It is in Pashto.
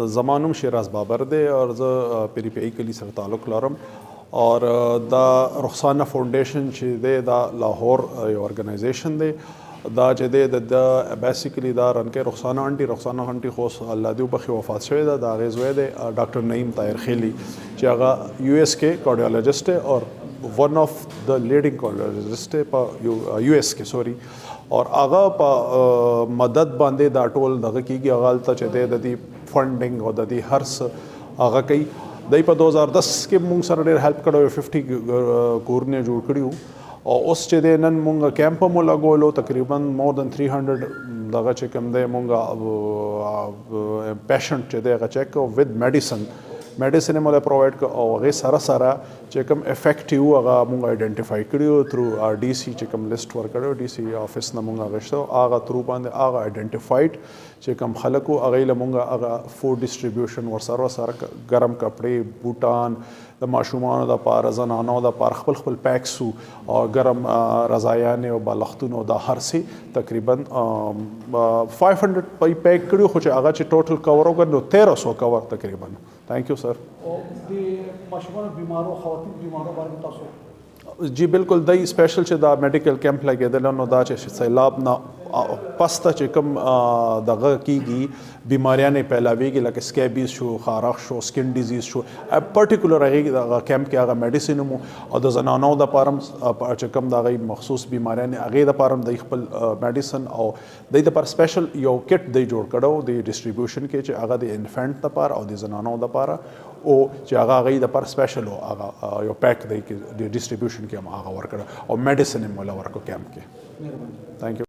زما نوم شیراز بابر دی اور زه پیری پی کلی سره تعلق لرم اور دا خسانہ فاؤنڈیشن چې دی دا لاهور یو ارګنایزیشن دی دا چې دی د بیسیکلی دا رن کې رخسانہ آنټي خو الله دې وبخښي وفات شوې ده د هغې زوی دی ډاکټر نعیم طاهر خیلی چې هغه یو ایس کې کارډیالوجسټ دی اور ون آف د لیډینګ کارډیالوجسټ دی په یو ایس کې سوري اور هغه په مدد باندې دا ټول دغه کېږي هغه هلته چې دی د دې فنډینګ او د دې هر څه هغه کوي دی په 2010 کې مونږ سره ډېر هیلپ کړی 50 کورونه جوړ کړي وو او اوس چې دی نن مونږ کیمپ مو لګولو تقریبا مور دن 300 دغه چې کوم دی مونږ پیشنټ چې دی هغه چیک کوو ود میډیسن یې موږ پرووایډ کړو او هغې سره چې کوم افیکټ وو هغه مونږ آیډنټیفای کړي تھرو ډي سی چې کوم لیسټ ورکړی ډي سی آفس نه مونږ اخیستو هغه تھرو باندې هغه آیډنټیفایډ چې کوم خلک وو هغې له مونږ هغه فوډ ډسټریبیوشن ورسره ګرم کپړې بوټان د ماشومانو دپاره زنانو دپاره خپل پیکس وو او ګرم رضایانې او بالښتونه دا هر څه تقریبا 500 پیک کړي خو چې هغه چې ټوټل کور وکړ نو 1300 کور تقریبا تھینک یو سر جی بالکل دی سپیشل چې دا میډیکل کیمپ لګېدلی نو دا چې سیلاب نه پس ته چې کوم دغه کېږي بیماریانې پیلاویږي لکه سکیبیز شو خارښ شو سکن ډیزیز شو پرټیکولر هغې دغه کیمپ کې هغه میډیسن مو او د زنانو دپاره چې کوم د هغې مخصوص بیماریانې هغې دپاره هم دی خپل میډیسن او دی دپاره سپیشل یو کټ دی جوړ کړی د ډسټریبیوشن کې چې هغه د انفینټ دپاره او د زنانو دپاره او چې هغه هغې دپاره سپیشل و هغه یو پیک دی کې د ډسټریبیوشن کې هم هغه ورکړی او میډیسن یې مولا ورکړو کیمپ کې تھینک یو